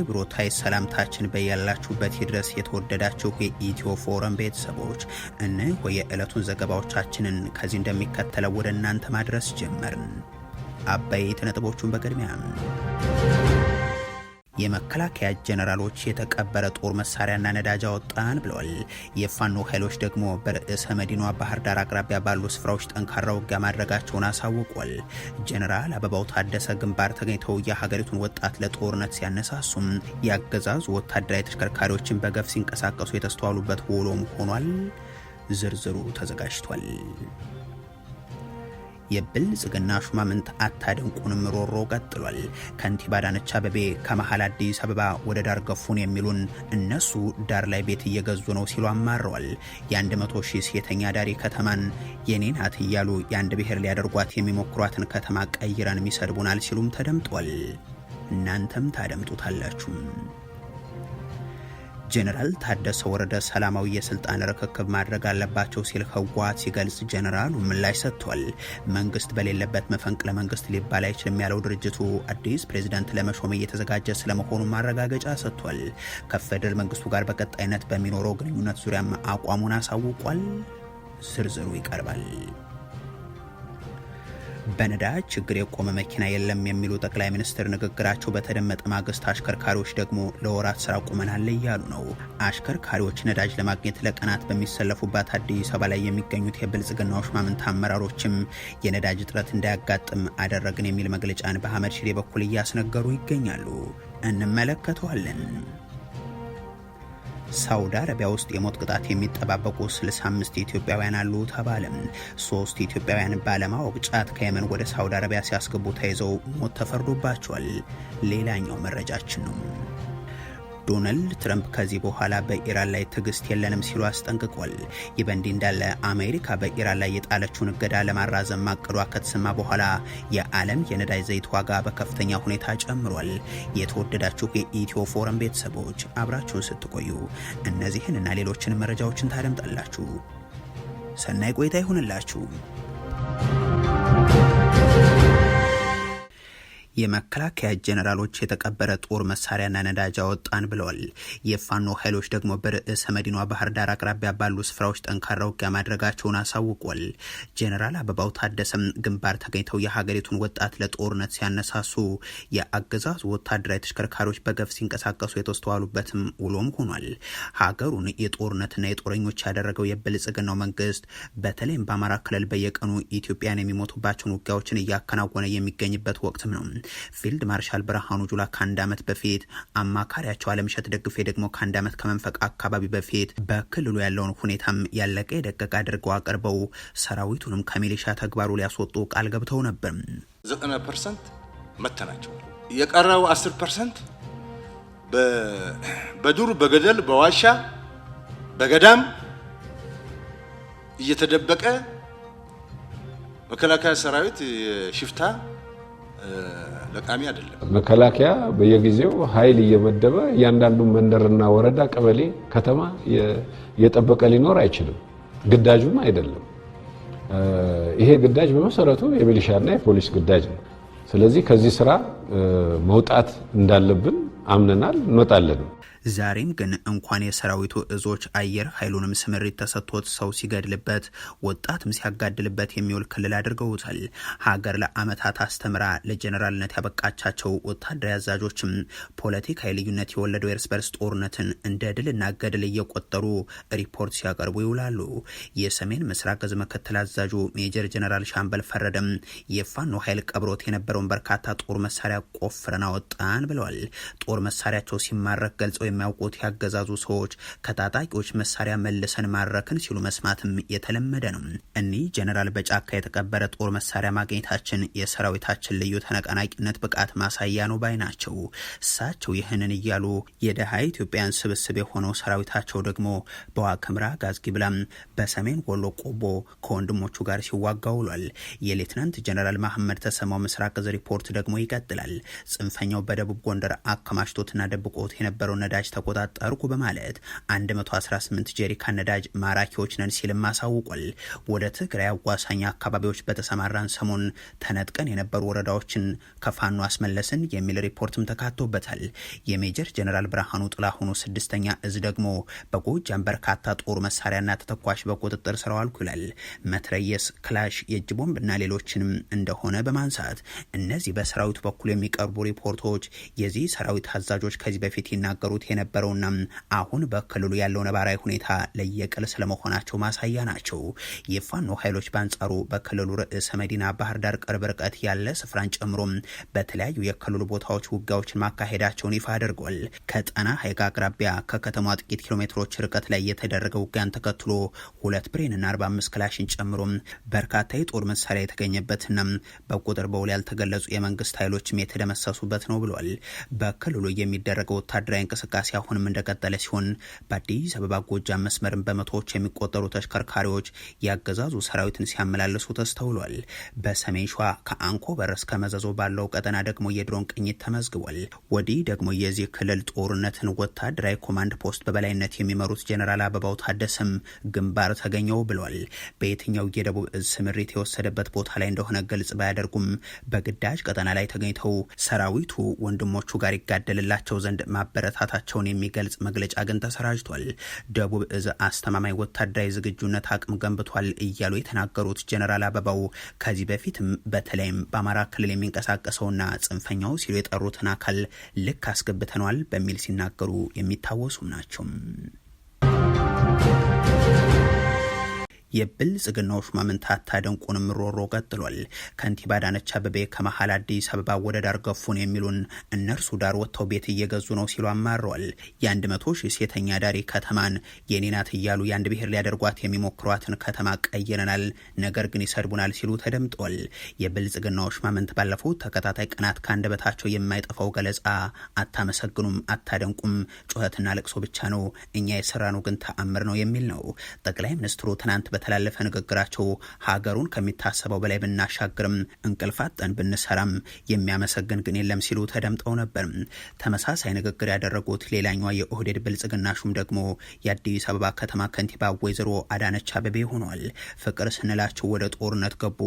አክብሮታይ ሰላምታችን በያላችሁበት ይድረስ የተወደዳችሁ የኢትዮ ፎረም ቤተሰቦች እነሆ የዕለቱን ዘገባዎቻችንን ከዚህ እንደሚከተለው ወደ እናንተ ማድረስ ጀመርን። አበይት ነጥቦቹን በቅድሚያ የመከላከያ ጀነራሎች የተቀበረ ጦር መሳሪያና ነዳጅ አወጣን ብለዋል። የፋኖ ኃይሎች ደግሞ በርዕሰ መዲናዋ ባህር ዳር አቅራቢያ ባሉ ስፍራዎች ጠንካራ ውጊያ ማድረጋቸውን አሳውቋል። ጀነራል አበባው ታደሰ ግንባር ተገኝተው የሀገሪቱን ወጣት ለጦርነት ሲያነሳሱም ያገዛዙ ወታደራዊ ተሽከርካሪዎችን በገፍ ሲንቀሳቀሱ የተስተዋሉበት ውሎም ሆኗል። ዝርዝሩ ተዘጋጅቷል። የብልጽግና ሹማምንት አታድንቁንም ሮሮ ቀጥሏል። ከንቲባ አዳነች አቤቤ ከመሃል አዲስ አበባ ወደ ዳር ገፉን የሚሉን እነሱ ዳር ላይ ቤት እየገዙ ነው ሲሉ አማረዋል። የ100 ሺህ ሴተኛ ዳሪ ከተማን የኔ ናት እያሉ የአንድ ብሔር ሊያደርጓት የሚሞክሯትን ከተማ ቀይረን የሚሰድቡናል ሲሉም ተደምጧል። እናንተም ታደምጡታላችሁ። ጀነራል ታደሰ ወረደ ሰላማዊ የስልጣን ርክክብ ማድረግ አለባቸው ሲል ህወሓት ሲገልጽ ጀነራሉ ምላሽ ሰጥቷል። መንግስት በሌለበት መፈንቅለ መንግስት ሊባል አይችልም ያለው ድርጅቱ አዲስ ፕሬዝዳንት ለመሾም እየተዘጋጀ ስለመሆኑ ማረጋገጫ ሰጥቷል። ከፌደራል መንግስቱ ጋር በቀጣይነት በሚኖረው ግንኙነት ዙሪያም አቋሙን አሳውቋል። ዝርዝሩ ይቀርባል። በነዳጅ ችግር የቆመ መኪና የለም የሚሉ ጠቅላይ ሚኒስትር ንግግራቸው በተደመጠ ማግስት አሽከርካሪዎች ደግሞ ለወራት ስራ ቁመናል እያሉ ነው። አሽከርካሪዎች ነዳጅ ለማግኘት ለቀናት በሚሰለፉባት አዲስ አበባ ላይ የሚገኙት የብልጽግናው ሹማምንት አመራሮችም የነዳጅ እጥረት እንዳያጋጥም አደረግን የሚል መግለጫን በአህመድ ሺዴ በኩል እያስነገሩ ይገኛሉ። እንመለከተዋለን። ሳውዲ አረቢያ ውስጥ የሞት ቅጣት የሚጠባበቁ 65 ኢትዮጵያውያን አሉ ተባለም። 3 ኢትዮጵያውያን ባለማወቅ ጫት ከየመን ወደ ሳውዲ አረቢያ ሲያስገቡ ተይዘው ሞት ተፈርዶባቸዋል። ሌላኛው መረጃችን ነው። ዶናልድ ትራምፕ ከዚህ በኋላ በኢራን ላይ ትዕግስት የለንም ሲሉ አስጠንቅቋል። ይህ በእንዲህ እንዳለ አሜሪካ በኢራን ላይ የጣለችውን እገዳ ለማራዘም ማቀዷ ከተሰማ በኋላ የዓለም የነዳጅ ዘይት ዋጋ በከፍተኛ ሁኔታ ጨምሯል። የተወደዳችሁ የኢትዮ ፎረም ቤተሰቦች አብራችሁን ስትቆዩ እነዚህን እና ሌሎችን መረጃዎችን ታደምጣላችሁ። ሰናይ ቆይታ ይሁንላችሁ። የመከላከያ ጀነራሎች የተቀበረ ጦር መሳሪያና ነዳጅ አወጣን ብለዋል። የፋኖ ኃይሎች ደግሞ በርዕሰ መዲናዋ ባህር ዳር አቅራቢያ ባሉ ስፍራዎች ጠንካራ ውጊያ ማድረጋቸውን አሳውቋል። ጀነራል አበባው ታደሰም ግንባር ተገኝተው የሀገሪቱን ወጣት ለጦርነት ሲያነሳሱ የአገዛዙ ወታደራዊ ተሽከርካሪዎች በገፍ ሲንቀሳቀሱ የተስተዋሉበትም ውሎም ሆኗል። ሀገሩን የጦርነትና የጦረኞች ያደረገው የብልጽግናው መንግስት በተለይም በአማራ ክልል በየቀኑ ኢትዮጵያን የሚሞቱባቸውን ውጊያዎችን እያከናወነ የሚገኝበት ወቅትም ነው። ፊልድ ማርሻል ብርሃኑ ጁላ ከአንድ ዓመት በፊት አማካሪያቸው አለምሸት ደግፌ ደግሞ ከአንድ ዓመት ከመንፈቅ አካባቢ በፊት በክልሉ ያለውን ሁኔታም ያለቀ የደቀቀ አድርገው አቅርበው ሰራዊቱንም ከሚሊሻ ተግባሩ ሊያስወጡ ቃል ገብተው ነበር። 90% መተናቸዋል። የቀረው 10% በዱር በገደል በዋሻ በገዳም እየተደበቀ መከላከያ ሰራዊት ሽፍታ ለቃሚ አይደለም። መከላከያ በየጊዜው ኃይል እየመደበ እያንዳንዱ መንደርና ወረዳ፣ ቀበሌ፣ ከተማ የጠበቀ ሊኖር አይችልም። ግዳጁም አይደለም። ይሄ ግዳጅ በመሰረቱ የሚሊሻና የፖሊስ ግዳጅ ነው። ስለዚህ ከዚህ ስራ መውጣት እንዳለብን አምነናል፣ እንወጣለን። ዛሬም ግን እንኳን የሰራዊቱ እዞች አየር ኃይሉንም ስምሪት ተሰጥቶት ሰው ሲገድልበት ወጣትም ሲያጋድልበት የሚውል ክልል አድርገውታል። ሀገር ለአመታት አስተምራ ለጀነራልነት ያበቃቻቸው ወታደራዊ አዛዦችም ፖለቲካዊ ልዩነት የወለደው የእርስ በርስ ጦርነትን እንደ ድልና ገድል እየቆጠሩ ሪፖርት ሲያቀርቡ ይውላሉ። የሰሜን ምስራቅ እዝ ምክትል አዛዡ ሜጀር ጀነራል ሻምበል ፈረደም የፋኖ ኃይል ቀብሮት የነበረውን በርካታ ጦር መሳሪያ ቆፍረን አወጣን ብለዋል። ጦር መሳሪያቸው ሲማረክ ገልጸው የሚያውቁት ያገዛዙ ሰዎች ከታጣቂዎች መሳሪያ መልሰን ማረክን ሲሉ መስማትም የተለመደ ነው። እኒህ ጀነራል በጫካ የተቀበረ ጦር መሳሪያ ማግኘታችን የሰራዊታችን ልዩ ተነቃናቂነት ብቃት ማሳያ ነው ባይ ናቸው። እሳቸው ይህንን እያሉ የደሃ ኢትዮጵያን ስብስብ የሆነው ሰራዊታቸው ደግሞ በዋክምራ ጋዝጊብላም በሰሜን ወሎ ቆቦ ከወንድሞቹ ጋር ሲዋጋ ውሏል። የሌትናንት ጀነራል መሐመድ ተሰማው ምስራቅ እዝ ሪፖርት ደግሞ ይቀጥላል። ጽንፈኛው በደቡብ ጎንደር አከማችቶትና ደብቆት የነበረው ነዳጅ ነዳጅ ተቆጣጣርኩ በማለት 118 ጀሪካን ነዳጅ ማራኪዎች ነን ሲልም አሳውቋል። ወደ ትግራይ አዋሳኝ አካባቢዎች በተሰማራን ሰሞን ተነጥቀን የነበሩ ወረዳዎችን ከፋኖ አስመለስን የሚል ሪፖርትም ተካቶበታል። የሜጀር ጀነራል ብርሃኑ ጥላሁኑ 6ኛ እዝ ደግሞ በጎጃም በርካታ ጦር መሳሪያና ተተኳሽ በቁጥጥር ስር አዋልኩ ይላል። መትረየስ፣ ክላሽ፣ የእጅ ቦምብና ሌሎችንም እንደሆነ በማንሳት እነዚህ በሰራዊት በኩል የሚቀርቡ ሪፖርቶች የዚህ ሰራዊት አዛዦች ከዚህ በፊት ይናገሩት የነበረውና አሁን በክልሉ ያለው ነባራዊ ሁኔታ ለየቅል ስለመሆናቸው ማሳያ ናቸው። የፋኖ ኃይሎች በአንጻሩ በክልሉ ርዕሰ መዲና ባህር ዳር ቅርብ ርቀት ያለ ስፍራን ጨምሮ በተለያዩ የክልሉ ቦታዎች ውጊያዎችን ማካሄዳቸውን ይፋ አድርጓል። ከጣና ሐይቅ አቅራቢያ ከከተማ ጥቂት ኪሎ ሜትሮች ርቀት ላይ የተደረገ ውጊያን ተከትሎ 2 ብሬንና 45 ክላሽን ጨምሮ በርካታ የጦር መሳሪያ የተገኘበትና በቁጥር በውል ያልተገለጹ የመንግስት ኃይሎችም የተደመሰሱበት ነው ብሏል። በክልሉ የሚደረገው ወታደራዊ እንቅስቃሴ አሁንም እንደቀጠለ ሲሆን በአዲስ አበባ ጎጃም መስመርን በመቶዎች የሚቆጠሩ ተሽከርካሪዎች ያገዛዙ ሰራዊትን ሲያመላልሱ ተስተውሏል። በሰሜን ሸዋ ከአንኮበር እስከ መዘዞ ባለው ቀጠና ደግሞ የድሮን ቅኝት ተመዝግቧል። ወዲህ ደግሞ የዚህ ክልል ጦርነትን ወታደራዊ ኮማንድ ፖስት በበላይነት የሚመሩት ጀነራል አበባው ታደሰም ግንባር ተገኘው ብሏል። በየትኛው የደቡብ እዝ ስምሪት የወሰደበት ቦታ ላይ እንደሆነ ግልጽ ባያደርጉም በግዳጅ ቀጠና ላይ ተገኝተው ሰራዊቱ ወንድሞቹ ጋር ይጋደልላቸው ዘንድ ማበረታታቸውን የሚገልጽ መግለጫ ግን ተሰራጅቷል። ደቡብ እዝ አስተማማኝ ወታደራዊ ዝግጁነት አቅም ገንብቷል እያሉ የተናገሩት ጀነራል አበባው ከዚህ በፊትም በተለይም በአማራ ክልል የሚንቀሳቀሰውና ጽንፈኛው ሲሉ የጠሩትን አካል ልክ አስገብተነዋል በሚል ሲናገሩ የሚታወሱም ናቸው። የብልጽግናው ሹማምንት አታደንቁንም ሮሮ ቀጥሏል። ከንቲባ አዳነች አቤቤ ከመሀል አዲስ አበባ ወደ ዳር ገፉን የሚሉን እነርሱ ዳር ወጥተው ቤት እየገዙ ነው ሲሉ አማረዋል። የ100 ሺህ ሴተኛ ዳሪ ከተማን የኔ ናት እያሉ የአንድ ብሔር ሊያደርጓት የሚሞክሯትን ከተማ ቀይረናል፣ ነገር ግን ይሰድቡናል ሲሉ ተደምጧል። የብልጽግናው ሹማምንት ባለፉት ተከታታይ ቀናት ከአንደበታቸው የማይጠፋው ገለጻ አታመሰግኑም፣ አታደንቁም፣ ጩኸትና ለቅሶ ብቻ ነው፣ እኛ የሰራነው ግን ተአምር ነው የሚል ነው። ጠቅላይ ሚኒስትሩ ትናንት በተላለፈ ንግግራቸው ሀገሩን ከሚታሰበው በላይ ብናሻግርም እንቅልፍ አጠን ብንሰራም የሚያመሰግን ግን የለም ሲሉ ተደምጠው ነበር። ተመሳሳይ ንግግር ያደረጉት ሌላኛዋ የኦህዴድ ብልጽግና ሹም ደግሞ የአዲስ አበባ ከተማ ከንቲባ ወይዘሮ አዳነች አቤቤ ሆኗል። ፍቅር ስንላቸው ወደ ጦርነት ገቡ፣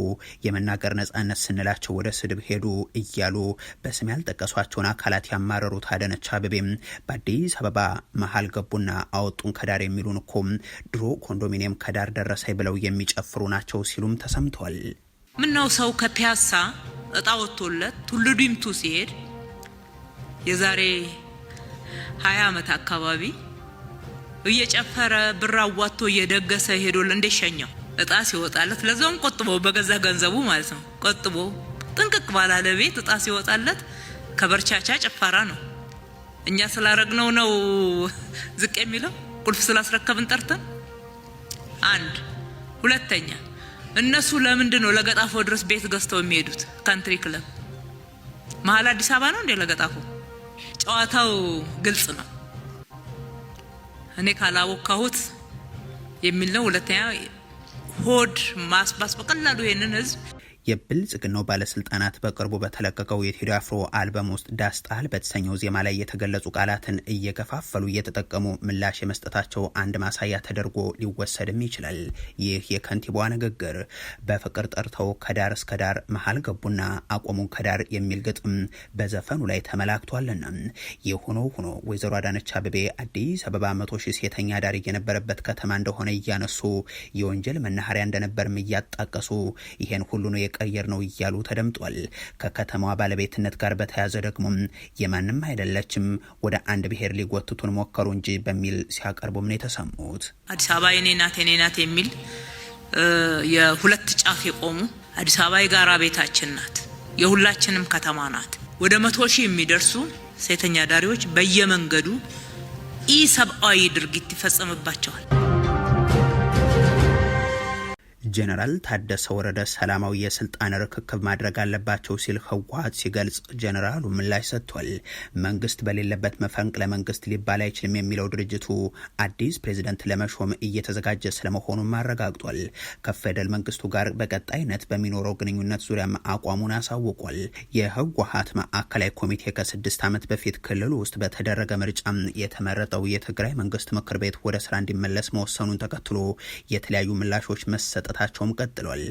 የመናገር ነጻነት ስንላቸው ወደ ስድብ ሄዱ እያሉ በስም ያልጠቀሷቸውን አካላት ያማረሩት አዳነች አቤቤም በአዲስ አበባ መሀል ገቡና አወጡን ከዳር የሚሉን እኮ ድሮ ኮንዶሚኒየም ከዳር ደረሰ ብለው የሚጨፍሩ ናቸው ሲሉም ተሰምቷል። ምነው ሰው ከፒያሳ እጣ ወጥቶለት ቱሉ ዲምቱ ሲሄድ የዛሬ 20 ዓመት አካባቢ እየጨፈረ ብር አዋጥቶ እየደገሰ ሄዶ ለእንደሸኛው እጣ ሲወጣለት ለዛውም ቆጥቦ በገዛ ገንዘቡ ማለት ነው ቆጥቦ ጥንቅቅ ባላለ ቤት እጣ ሲወጣለት ከበርቻቻ ጭፈራ ነው። እኛ ስላረግነው ነው ዝቅ የሚለው ቁልፍ ስላስረከብን ጠርተን አንድ ሁለተኛ እነሱ ለምንድን ነው ለገጣፎ ድረስ ቤት ገዝተው የሚሄዱት? ካንትሪ ክለብ መሀል አዲስ አበባ ነው እንዴ ለገጣፎ? ጨዋታው ግልጽ ነው። እኔ ካላወካሁት የሚል ነው። ሁለተኛ ሆድ ማስባስ በቀላሉ ይሄንን ህዝብ የብልጽግናው ባለስልጣናት በቅርቡ በተለቀቀው የቴዲ አፍሮ አልበም ውስጥ ዳስጣል በተሰኘው ዜማ ላይ የተገለጹ ቃላትን እየከፋፈሉ እየተጠቀሙ ምላሽ የመስጠታቸው አንድ ማሳያ ተደርጎ ሊወሰድም ይችላል። ይህ የከንቲባዋ ንግግር በፍቅር ጠርተው ከዳር እስከ ዳር መሀል ገቡና አቆሙን ከዳር የሚል ግጥም በዘፈኑ ላይ ተመላክቷልና የሆነው ሆኖ ወይዘሮ አዳነች አቤቤ አዲስ አበባ 100 ሺህ ሴተኛ ዳሪ የነበረበት ከተማ እንደሆነ እያነሱ የወንጀል መናኸሪያ እንደነበርም እያጣቀሱ ይሄን ሁሉ ነው ቀየር ነው እያሉ ተደምጧል። ከከተማዋ ባለቤትነት ጋር በተያያዘ ደግሞ የማንም አይደለችም ወደ አንድ ብሔር ሊጎትቱን ሞከሩ እንጂ በሚል ሲያቀርቡም ነው የተሰሙት። አዲስ አበባ የኔ ናት የሚል የሁለት ጫፍ የቆሙ አዲስ አበባ የጋራ ቤታችን ናት፣ የሁላችንም ከተማ ናት። ወደ 100 ሺህ የሚደርሱ ሴተኛ ዳሪዎች በየመንገዱ ኢሰብአዊ ድርጊት ይፈጸምባቸዋል። ጀነራል ታደሰ ወረደ ሰላማዊ የስልጣን ርክክብ ማድረግ አለባቸው ሲል ህወሓት ሲገልጽ ጀነራሉ ምላሽ ሰጥቷል። መንግስት በሌለበት መፈንቅለ መንግስት ሊባል አይችልም የሚለው ድርጅቱ አዲስ ፕሬዝዳንት ለመሾም እየተዘጋጀ ስለመሆኑን አረጋግጧል። ከፌደራል መንግስቱ ጋር በቀጣይነት በሚኖረው ግንኙነት ዙሪያም አቋሙን አሳውቋል። የህወሓት ማዕከላዊ ኮሚቴ ከ6 ዓመት በፊት ክልሉ ውስጥ በተደረገ ምርጫ የተመረጠው የትግራይ መንግስት ምክር ቤት ወደ ስራ እንዲመለስ መወሰኑን ተከትሎ የተለያዩ ምላሾች መሰጠታቸውም ቀጥሏል።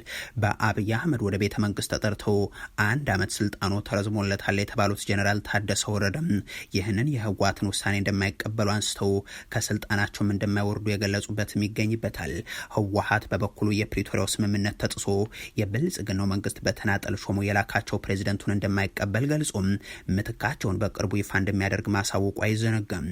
በአብይ አህመድ ወደ ቤተ መንግስት ተጠርተው 1 ዓመት ስልጣኑ ተረዝሞለታል የተባሉት ጀነራል ታደሰ ወረደም ይህንን የህወሓትን ውሳኔ እንደማይቀበሉ አንስተው ከስልጣናቸውም እንደማይወርዱ የገለጹበትም ይገኝበታል። ህወሓት በበኩሉ የፕሪቶሪያው ስምምነት ተጥሶ የብልጽግናው መንግስት በተናጠል ሾሞ የላካቸው ፕሬዝደንቱን እንደማይቀበል ገልጾም ምትካቸውን በቅርቡ ይፋ እንደሚያደርግ ማሳወቁ አይዘነጋም።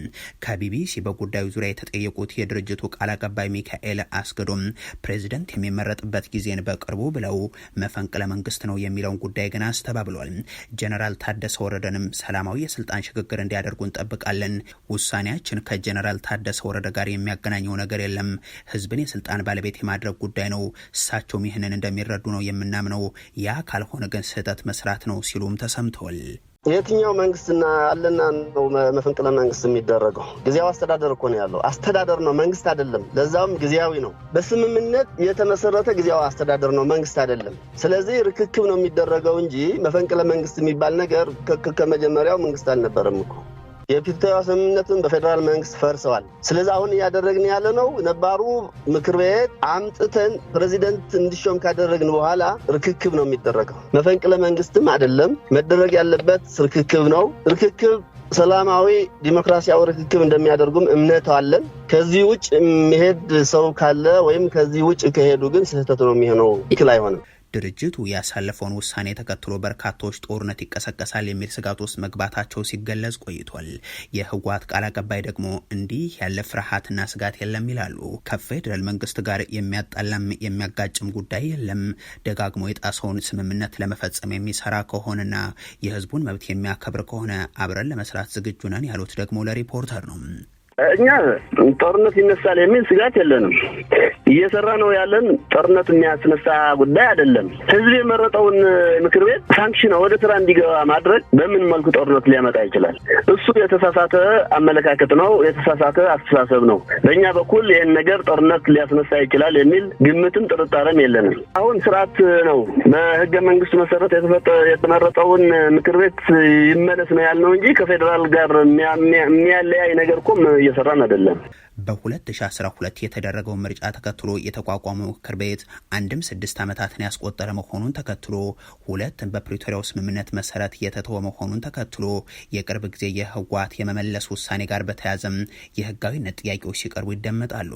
ከቢቢሲ በጉዳዩ ዙሪያ የተጠየቁት የድርጅቱ ቃል አቀባይ ሚካኤል አስገዶም ፕሬዝዳንት የሚመረጥበት ጊዜን በቅርቡ ብለው መፈንቅለ መንግስት ነው የሚለውን ጉዳይ ግን አስተባብሏል። ጀነራል ታደሰ ወረደንም ሰላማዊ የስልጣን ሽግግር እንዲያደርጉ እንጠብቃለን። ውሳኔያችን ከጀነራል ታደሰ ወረደ ጋር የሚያገናኘው ነገር የለም። ህዝብን የስልጣን ባለቤት የማድረግ ጉዳይ ነው። እሳቸውም ይህንን እንደሚረዱ ነው የምናምነው። ያ ካልሆነ ግን ስህተት መስራት ነው ሲሉም ተሰምተዋል። የትኛው መንግስትና አለና ነው መፈንቅለ መንግስት የሚደረገው? ጊዜያዊ አስተዳደር እኮ ነው ያለው። አስተዳደር ነው፣ መንግስት አይደለም። ለዛውም ጊዜያዊ ነው። በስምምነት የተመሰረተ ጊዜያዊ አስተዳደር ነው፣ መንግስት አይደለም። ስለዚህ ርክክብ ነው የሚደረገው እንጂ መፈንቅለ መንግስት የሚባል ነገር ከመጀመሪያው መንግስት አልነበረም እኮ። የፕሪቶሪያ ስምምነትን በፌደራል መንግስት ፈርሰዋል። ስለዚህ አሁን እያደረግን ያለ ነው ነባሩ ምክር ቤት አምጥተን ፕሬዚደንት እንዲሾም ካደረግን በኋላ ርክክብ ነው የሚደረገው። መፈንቅለ መንግስትም አይደለም። መደረግ ያለበት ርክክብ ነው። ርክክብ ሰላማዊ ዲሞክራሲያዊ ርክክብ እንደሚያደርጉም እምነት አለን። ከዚህ ውጭ የሚሄድ ሰው ካለ ወይም ከዚህ ውጭ ከሄዱ ግን ስህተት ነው የሚሆነው፣ ይክል አይሆንም። ድርጅቱ ያሳለፈውን ውሳኔ ተከትሎ በርካቶች ጦርነት ይቀሰቀሳል የሚል ስጋት ውስጥ መግባታቸው ሲገለጽ ቆይቷል። የህወሓት ቃል አቀባይ ደግሞ እንዲህ ያለ ፍርሃትና ስጋት የለም ይላሉ። ከፌደራል መንግስት ጋር የሚያጣላም የሚያጋጭም ጉዳይ የለም። ደጋግሞ የጣሰውን ስምምነት ለመፈጸም የሚሰራ ከሆነና የህዝቡን መብት የሚያከብር ከሆነ አብረን ለመስራት ዝግጁ ነን ያሉት ደግሞ ለሪፖርተር ነው። እኛ ጦርነት ይነሳል የሚል ስጋት የለንም። እየሰራ ነው ያለን ጦርነት የሚያስነሳ ጉዳይ አይደለም። ህዝብ የመረጠውን ምክር ቤት ሳንክሽን ወደ ስራ እንዲገባ ማድረግ በምን መልኩ ጦርነት ሊያመጣ ይችላል? እሱ የተሳሳተ አመለካከት ነው፣ የተሳሳተ አስተሳሰብ ነው። በእኛ በኩል ይህን ነገር ጦርነት ሊያስነሳ ይችላል የሚል ግምትም ጥርጣሬም የለንም። አሁን ስርዓት ነው። በህገ መንግስቱ መሰረት የተመረጠውን ምክር ቤት ይመለስ ነው ያልነው እንጂ ከፌደራል ጋር የሚያለያይ ነገር እኮ እየሰራን አይደለም። በ2012 የተደረገው ምርጫ ተከትሎ የተቋቋመው ምክር ቤት 6 ዓመታትን ያስቆጠረ መሆኑን ተከትሎ 2 በፕሪቶሪያው ስምምነት መሰረት የተተወ መሆኑን ተከትሎ የቅርብ ጊዜ የህወሓት የመመለስ ውሳኔ ጋር በተያያዘም የህጋዊነት ጥያቄዎች ሲቀርቡ ይደመጣሉ።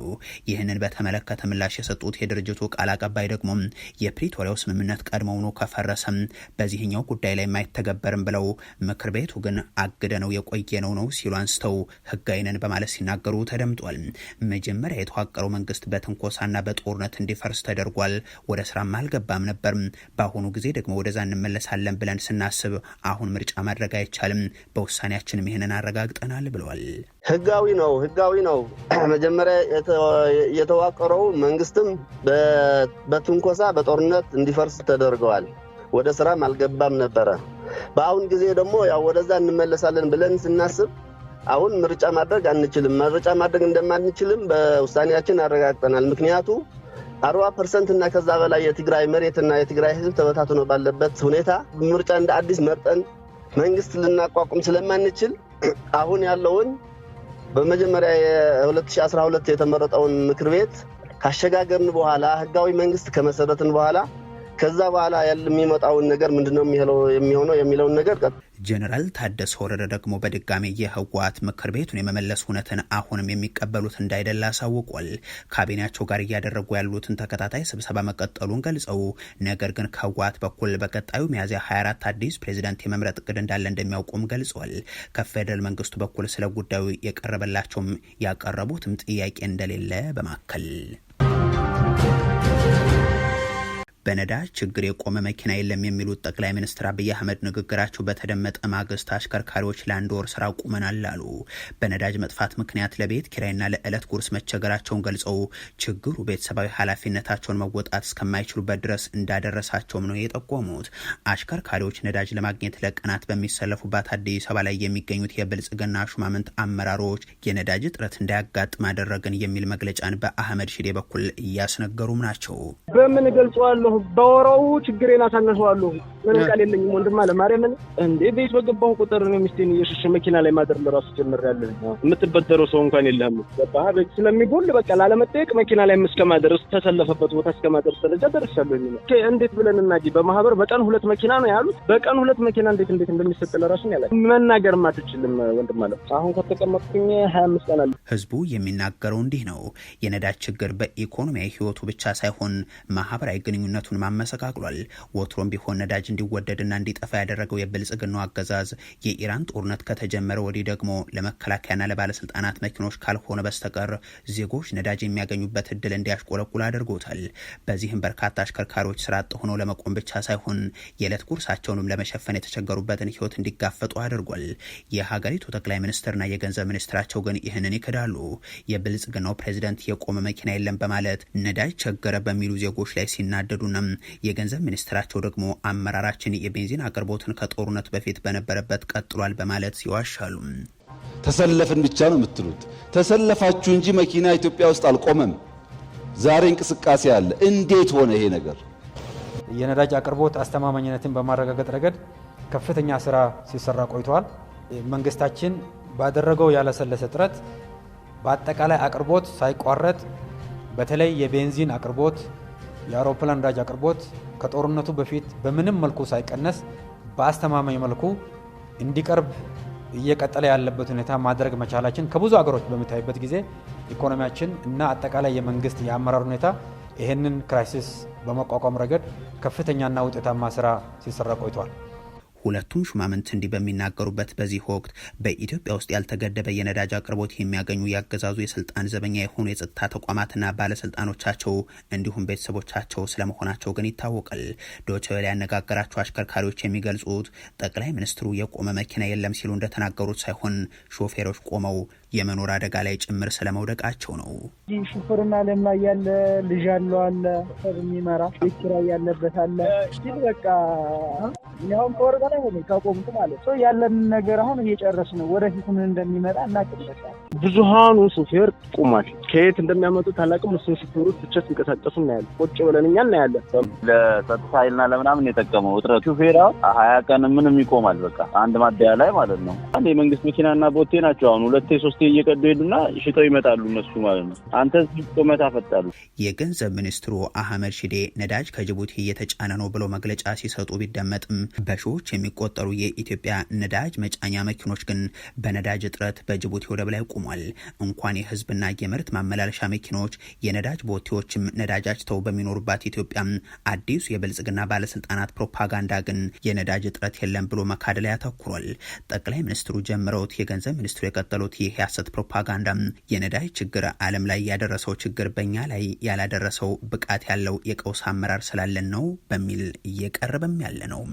ይህንን በተመለከተ ምላሽ የሰጡት የድርጅቱ ቃል አቀባይ ደግሞ የፕሪቶሪያው ስምምነት ቀድሞውኑ ከፈረሰም በዚህኛው ጉዳይ ላይ የማይተገበርም ብለው ምክር ቤቱ ግን አግደነው የቆየነው ነው ሲሉ አንስተው ህጋዊ ነን በማለት ሲናገሩ ተደምጧል። መጀመሪያ የተዋቀረው መንግስት በትንኮሳና በጦርነት እንዲፈርስ ተደርጓል። ወደ ስራም አልገባም ነበር። በአሁኑ ጊዜ ደግሞ ወደዛ እንመለሳለን ብለን ስናስብ አሁን ምርጫ ማድረግ አይቻልም። በውሳኔያችንም ይሄንን አረጋግጠናል ብለዋል። ህጋዊ ነው። መጀመሪያ የተዋቀረው መንግስትም በትንኮሳ በጦርነት እንዲፈርስ ተደርገዋል። ወደ ስራም አልገባም ነበረ። በአሁን ጊዜ ደግሞ ያው ወደዛ እንመለሳለን ብለን ስናስብ አሁን ምርጫ ማድረግ አንችልም። ምርጫ ማድረግ እንደማንችልም በውሳኔያችን አረጋግጠናል። ምክንያቱ 40% እና ከዛ በላይ የትግራይ መሬትና የትግራይ ህዝብ ተበታትኖ ባለበት ሁኔታ ምርጫ እንደ አዲስ መርጠን መንግስት ልናቋቁም ስለማንችል አሁን ያለውን በመጀመሪያ የ2012 የተመረጠውን ምክር ቤት ካሸጋገርን በኋላ ህጋዊ መንግስት ከመሰረትን በኋላ ከዛ በኋላ የሚመጣውን ነገር ምንድነው የሚሆነው የሚለውን ነገር ጀነራል ታደሰ ወረደ ደግሞ በድጋሚ የህወሓት ምክር ቤቱን የመመለስ ሁነትን አሁንም የሚቀበሉት እንዳይደለ አሳውቋል። ካቢኔያቸው ጋር እያደረጉ ያሉትን ተከታታይ ስብሰባ መቀጠሉን ገልጸው ነገር ግን ከህወሓት በኩል በቀጣዩ ሚያዝያ 24 አዲስ ፕሬዝዳንት የመምረጥ እቅድ እንዳለ እንደሚያውቁም ገልጿል። ከፌደራል መንግስቱ በኩል ስለ ጉዳዩ የቀረበላቸውም ያቀረቡትም ጥያቄ እንደሌለ በማከል በነዳጅ ችግር የቆመ መኪና የለም የሚሉት ጠቅላይ ሚኒስትር አብይ አህመድ ንግግራቸው በተደመጠ ማግስት አሽከርካሪዎች ለአንድ ወር ስራ ቁመናል አሉ። በነዳጅ መጥፋት ምክንያት ለቤት ኪራይና ለዕለት ጉርስ መቸገራቸውን ገልጸው ችግሩ ቤተሰባዊ ኃላፊነታቸውን መወጣት እስከማይችሉበት ድረስ እንዳደረሳቸውም ነው የጠቆሙት። አሽከርካሪዎች ነዳጅ ለማግኘት ለቀናት በሚሰለፉባት አዲስ አበባ ላይ የሚገኙት የብልጽግና ሹማምንት አመራሮች የነዳጅ እጥረት እንዳያጋጥም አደረግን የሚል መግለጫን በአህመድ ሺዴ በኩል እያስነገሩም ናቸው። በምን ገልጸዋለሁ? በወራው ችግሬን አሳነሰዋለሁ። ምን ቃል የለኝም ወንድም አለ ማርያምን እንዴ ቤት በገባሁ ቁጥር ነው ሚስቴን እየሸሸ መኪና ላይ ማደር ለራሱ ጀምሬያለሁ። የምትበደረው ሰው እንኳን የለህም። በቃ ቤት ስለሚጎል በቃ ላለመጠየቅ መኪና ላይ እስከማደርስ ተሰለፈበት ቦታ እስከማደርስ ደረጃ ደርሻለሁ። እንዴት ብለን እናጂ በማህበር በቀን 2 መኪና ነው ያሉት። በቀን 2 መኪና እንዴት እንደሚሰጥ ለራሱ ያለ መናገር ማትችልም ወንድም አለ። አሁን ከተቀመጥኩኝ 25 ቀን አለ። ህዝቡ የሚናገረው እንዲህ ነው። የነዳጅ ችግር በኢኮኖሚያዊ ህይወቱ ብቻ ሳይሆን ማህበራዊ ግንኙነቱን ማመሰቃቅሏል። ወትሮም ቢሆን ነዳጅ እንዲወደድና እንዲጠፋ ያደረገው የብልጽግናው አገዛዝ የኢራን ጦርነት ከተጀመረ ወዲህ ደግሞ ለመከላከያና ለባለስልጣናት መኪኖች ካልሆነ በስተቀር ዜጎች ነዳጅ የሚያገኙበት እድል እንዲያሽቆለቁል አድርጎታል። በዚህም በርካታ አሽከርካሪዎች ስራ አጥ ሆነው ለመቆም ብቻ ሳይሆን የዕለት ጉርሳቸውንም ለመሸፈን የተቸገሩበትን ህይወት እንዲጋፈጡ አድርጓል። የሀገሪቱ ጠቅላይ ሚኒስትርና የገንዘብ ሚኒስትራቸው ግን ይህንን ይክዳሉ። የብልጽግናው ፕሬዝዳንት የቆመ መኪና የለም በማለት ነዳጅ ቸገረ በሚሉ ዜጎች ላይ ሲናደዱና የገንዘብ ሚኒስትራቸው ደግሞ አመራራችን የቤንዚን አቅርቦትን ከጦርነት በፊት በነበረበት ቀጥሏል በማለት ይዋሻሉ። ተሰለፍን ብቻ ነው የምትሉት። ተሰለፋችሁ እንጂ መኪና ኢትዮጵያ ውስጥ አልቆመም። ዛሬ እንቅስቃሴ አለ። እንዴት ሆነ ይሄ ነገር? የነዳጅ አቅርቦት አስተማማኝነትን በማረጋገጥ ረገድ ከፍተኛ ስራ ሲሰራ ቆይቷል። መንግስታችን ባደረገው ያለሰለሰ ጥረት በአጠቃላይ አቅርቦት ሳይቋረጥ በተለይ የቤንዚን አቅርቦት፣ የአውሮፕላን ነዳጅ አቅርቦት ከጦርነቱ በፊት በምንም መልኩ ሳይቀነስ በአስተማማኝ መልኩ እንዲቀርብ እየቀጠለ ያለበት ሁኔታ ማድረግ መቻላችን ከብዙ ሀገሮች በሚታይበት ጊዜ ኢኮኖሚያችን እና አጠቃላይ የመንግስት የአመራር ሁኔታ ይህንን ክራይሲስ በመቋቋም ረገድ ከፍተኛና ውጤታማ ስራ ሲሰራ ቆይቷል። ሁለቱም ሹማምንት እንዲህ በሚናገሩበት በዚህ ወቅት በኢትዮጵያ ውስጥ ያልተገደበ የነዳጅ አቅርቦት የሚያገኙ ያገዛዙ የስልጣን ዘበኛ የሆኑ የጸጥታ ተቋማትና ባለስልጣኖቻቸው እንዲሁም ቤተሰቦቻቸው ስለመሆናቸው ግን ይታወቃል። ዶይቼ ቬለ ያነጋገራቸው አሽከርካሪዎች የሚገልጹት ጠቅላይ ሚኒስትሩ የቆመ መኪና የለም ሲሉ እንደተናገሩት ሳይሆን ሾፌሮች ቆመው የመኖር አደጋ ላይ ጭምር ስለመውደቃቸው ነው። ሹፌርና ዓለም ላይ ያለ ልጅ ያለው አለ የሚመራ ቤት ኪራይ ያለበት አለ። ግን በቃ ያው ከወር በላይ ሆነ ካቆምኩ ማለት ነው። ያለን ነገር አሁን እየጨረስን ነው። ወደፊት ምን እንደሚመጣ እናቅልበታል። ብዙሃኑ ሹፌር ቁሟል። ከየት እንደሚያመጡት አላውቅም። እሱ ሹፌሮች ብቻ ሲንቀሳቀሱ እናያለን። ቁጭ ብለን እኛ እናያለን። ለጸጥታ ኃይልና ለምናምን የጠቀመው ውጥረት ሹፌራ 20 ቀን ምንም ይቆማል። በቃ አንድ ማደያ ላይ ማለት ነው። አንድ የመንግስት መኪናና ቦቴ ናቸው። አሁን 2-3 እየቀዱ ሄዱና ሽጠው ይመጣሉ እነሱ ማለት ነው። አንተ ቆመታ ፈጣሉ። የገንዘብ ሚኒስትሩ አህመድ ሺዴ ነዳጅ ከጅቡቲ እየተጫነ ነው ብለው መግለጫ ሲሰጡ ቢደመጥም በሺዎች የሚቆጠሩ የኢትዮጵያ ነዳጅ መጫኛ መኪኖች ግን በነዳጅ እጥረት በጅቡቲ ወደብ ላይ ቆሟል። እንኳን የህዝብና የምርት ማመላለሻ መኪኖች የነዳጅ ቦቴዎችም ነዳጅ አጭተው በሚኖሩባት ኢትዮጵያ አዲሱ የብልጽግና ባለስልጣናት ፕሮፓጋንዳ ግን የነዳጅ እጥረት የለም ብሎ መካድ ላይ ያተኩሯል። ጠቅላይ ሚኒስትሩ ጀምረውት የገንዘብ ሚኒስትሩ የቀጠሉት ይህ የሐሰት ፕሮፓጋንዳ የነዳጅ ችግር ዓለም ላይ ያደረሰው ችግር በእኛ ላይ ያላደረሰው ብቃት ያለው የቀውስ አመራር ስላለን ነው በሚል እየቀረበም ያለ ነው።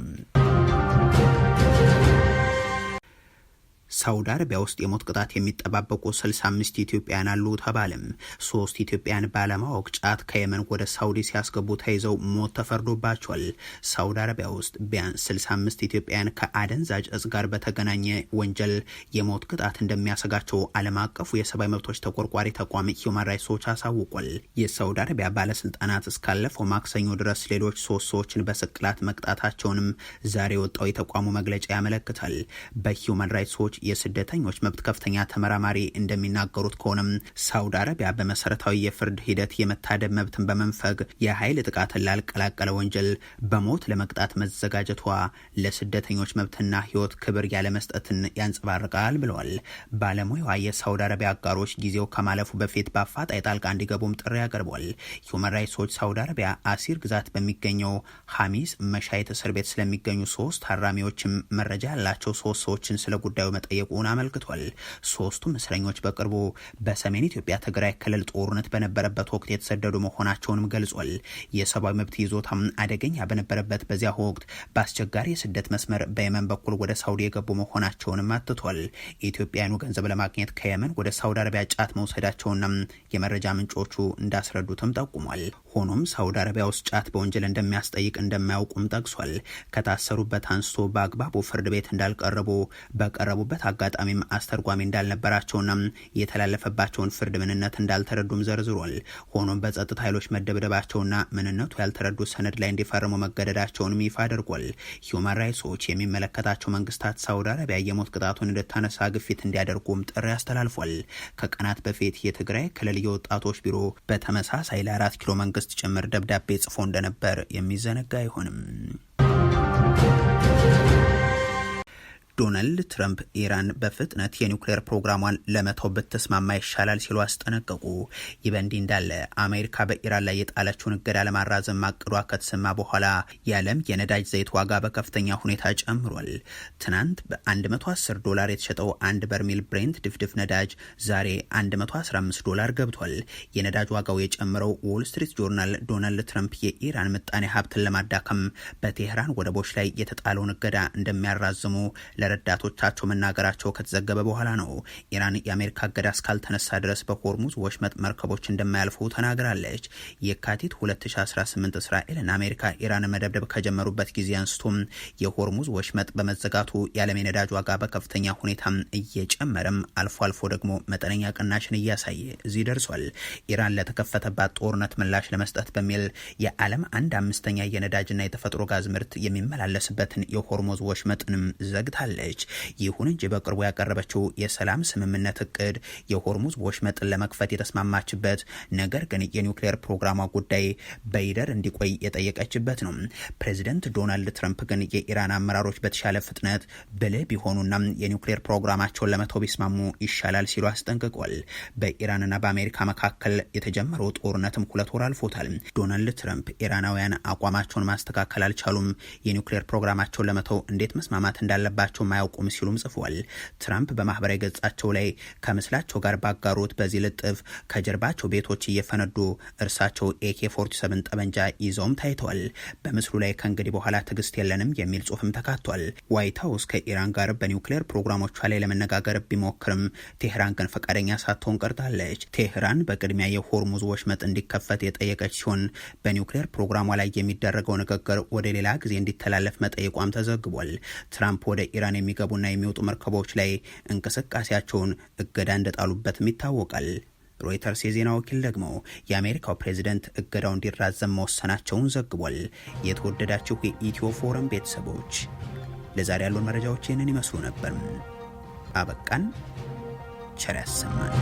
ሳውዲ አረቢያ ውስጥ የሞት ቅጣት የሚጠባበቁ 65 ኢትዮጵያውያን አሉ ተባለም። 3 ኢትዮጵያውያን ባለማወቅ ጫት ከየመን ወደ ሳውዲ ሲያስገቡ ተይዘው ሞት ተፈርዶባቸዋል። ሳውዲ አረቢያ ውስጥ ቢያንስ 65 ኢትዮጵያውያን ከአደንዛዥ እጽ ጋር በተገናኘ ወንጀል የሞት ቅጣት እንደሚያሰጋቸው ዓለም አቀፉ የሰብአዊ መብቶች ተቆርቋሪ ተቋም ሂውማን ራይትስ ዎች አሳውቋል። የሳውዲ አረቢያ ባለስልጣናት እስካለፈው ማክሰኞ ድረስ ሌሎች 3 ሰዎችን በስቅላት መቅጣታቸውንም ዛሬ የወጣው የተቋሙ መግለጫ ያመለክታል። በሂውማን ራይትስ ዎች የስደተኞች መብት ከፍተኛ ተመራማሪ እንደሚናገሩት ከሆነም ሳውዲ አረቢያ በመሰረታዊ የፍርድ ሂደት የመታደብ መብትን በመንፈግ የኃይል ጥቃትን ላልቀላቀለ ወንጀል በሞት ለመቅጣት መዘጋጀቷ ለስደተኞች መብትና ሕይወት ክብር ያለመስጠትን ያንጸባርቃል ብለዋል። ባለሙያዋ የሳውዲ አረቢያ አጋሮች ጊዜው ከማለፉ በፊት በአፋጣኝ ጣልቃ እንዲገቡም ጥሪ ያቀርቧል። ሂውማን ራይትስ ዎች ሳውዲ አረቢያ አሲር ግዛት በሚገኘው ሐሚስ መሻይት እስር ቤት ስለሚገኙ 3 ታራሚዎችም መረጃ ያላቸው 3 ሰዎችን ስለ ጉዳዩ መጠየቁን አመልክቷል። ሶስቱም እስረኞች በቅርቡ በሰሜን ኢትዮጵያ ትግራይ ክልል ጦርነት በነበረበት ወቅት የተሰደዱ መሆናቸውንም ገልጿል። የሰብአዊ መብት ይዞታም አደገኛ በነበረበት በዚያ ወቅት በአስቸጋሪ የስደት መስመር በየመን በኩል ወደ ሳውዲ የገቡ መሆናቸውንም አትቷል። ኢትዮጵያውያኑ ገንዘብ ለማግኘት ከየመን ወደ ሳውዲ አረቢያ ጫት መውሰዳቸውና የመረጃ ምንጮቹ እንዳስረዱትም ጠቁሟል። ሆኖም ሳውዲ አረቢያ ውስጥ ጫት በወንጀል እንደሚያስጠይቅ እንደማያውቁም ጠቅሷል። ከታሰሩበት አንስቶ በአግባቡ ፍርድ ቤት እንዳልቀረቡ፣ በቀረቡበት አጋጣሚም አስተርጓሚ እንዳልነበራቸውና የተላለፈባቸውን ፍርድ ምንነት እንዳልተረዱም ዘርዝሯል። ሆኖም በጸጥታ ኃይሎች መደብደባቸውና ምንነቱ ያልተረዱ ሰነድ ላይ እንዲፈርሙ መገደዳቸውንም ይፋ አድርጓል። ሂውማን ራይትስ ዎች የሚመለከታቸው መንግስታት ሳውዲ አረቢያ የሞት ቅጣቱን እንድታነሳ ግፊት እንዲያደርጉም ጥሪ አስተላልፏል። ከቀናት በፊት የትግራይ ክልል የወጣቶች ቢሮ በተመሳሳይ ለ4 ኪሎ መንግስት ጭምር ደብዳቤ ጽፎ እንደነበር የሚዘነጋ አይሆንም። ዶናልድ ትራምፕ ኢራን በፍጥነት የኒውክሌር ፕሮግራሟን ለመተው ብትስማማ ይሻላል ሲሉ አስጠነቀቁ። ይህ በእንዲህ እንዳለ አሜሪካ በኢራን ላይ የጣለችውን እገዳ ለማራዘም ማቀዷ ከተሰማ በኋላ የዓለም የነዳጅ ዘይት ዋጋ በከፍተኛ ሁኔታ ጨምሯል። ትናንት በ$110 የተሸጠው አንድ በርሜል ብሬንት ድፍድፍ ነዳጅ ዛሬ $115 ገብቷል። የነዳጅ ዋጋው የጨመረው ዎል ስትሪት ጆርናል ዶናልድ ትራምፕ የኢራን ምጣኔ ሀብትን ለማዳከም በቴህራን ወደቦች ላይ የተጣለውን እገዳ እንደሚያራዝሙ ለረዳቶቻቸው መናገራቸው ከተዘገበ በኋላ ነው። ኢራን የአሜሪካ እገዳ እስካልተነሳ ድረስ በሆርሙዝ ወሽመጥ መርከቦች እንደማያልፉ ተናግራለች። የካቲት 2018 እስራኤልና አሜሪካ ኢራን መደብደብ ከጀመሩበት ጊዜ አንስቶም የሆርሙዝ ወሽመጥ በመዘጋቱ የዓለም የነዳጅ ዋጋ በከፍተኛ ሁኔታ እየጨመረም አልፎ አልፎ ደግሞ መጠነኛ ቅናሽን እያሳየ እዚህ ደርሷል። ኢራን ለተከፈተባት ጦርነት ምላሽ ለመስጠት በሚል የዓለም 1/5 የነዳጅና የተፈጥሮ ጋዝ ምርት የሚመላለስበትን የሆርሙዝ ወሽመጥንም ዘግታል። ይሁን እንጂ በቅርቡ ያቀረበችው የሰላም ስምምነት እቅድ የሆርሙዝ ወሽመጥን ለመክፈት የተስማማችበት ነገር ግን የኒውክሌር ፕሮግራሟ ጉዳይ በይደር እንዲቆይ የጠየቀችበት ነው። ፕሬዚደንት ዶናልድ ትራምፕ ግን የኢራን አመራሮች በተሻለ ፍጥነት ብልህ ቢሆኑና የኒውክሌር ፕሮግራማቸውን ለመተው ቢስማሙ ይሻላል ሲሉ አስጠንቅቋል። በኢራንና በአሜሪካ መካከል የተጀመረው ጦርነትም 2 ወር አልፎታል። ዶናልድ ትራምፕ ኢራናውያን አቋማቸውን ማስተካከል አልቻሉም፣ የኒውክሌር ፕሮግራማቸውን ለመተው እንዴት መስማማት እንዳለባቸው ማያውቁም ሲሉም ጽፏል። ትራምፕ በማህበራዊ ገጻቸው ላይ ከምስላቸው ጋር ባጋሩት በዚህ ልጥፍ ከጀርባቸው ቤቶች እየፈነዱ እርሳቸው AK-47 ጠመንጃ ይዘውም ታይተዋል። በምስሉ ላይ ከእንግዲህ በኋላ ትዕግስት የለንም የሚል ጽሁፍም ተካቷል። ዋይት ሀውስ ከኢራን ጋር በኒውክሌር ፕሮግራሞቿ ላይ ለመነጋገር ቢሞክርም ቴህራን ግን ፈቃደኛ ሳትሆን ቀርታለች። ቴህራን በቅድሚያ የሆርሙዝ ወሽመጥ እንዲከፈት የጠየቀች ሲሆን በኒውክሌር ፕሮግራሟ ላይ የሚደረገው ንግግር ወደ ሌላ ጊዜ እንዲተላለፍ መጠየቋም ተዘግቧል። ትራምፕ ወደ ኢራን የሚገቡና የሚወጡ መርከቦች ላይ እንቅስቃሴያቸውን እገዳ እንደጣሉበትም ይታወቃል። ሮይተርስ የዜና ወኪል ደግሞ የአሜሪካው ፕሬዝደንት እገዳው እንዲራዘም መወሰናቸውን ዘግቧል። የተወደዳችሁ የኢትዮ ፎረም ቤተሰቦች ለዛሬ ያሉን መረጃዎች ይህንን ይመስሉ ነበር። አበቃን። ቸር ያሰማን።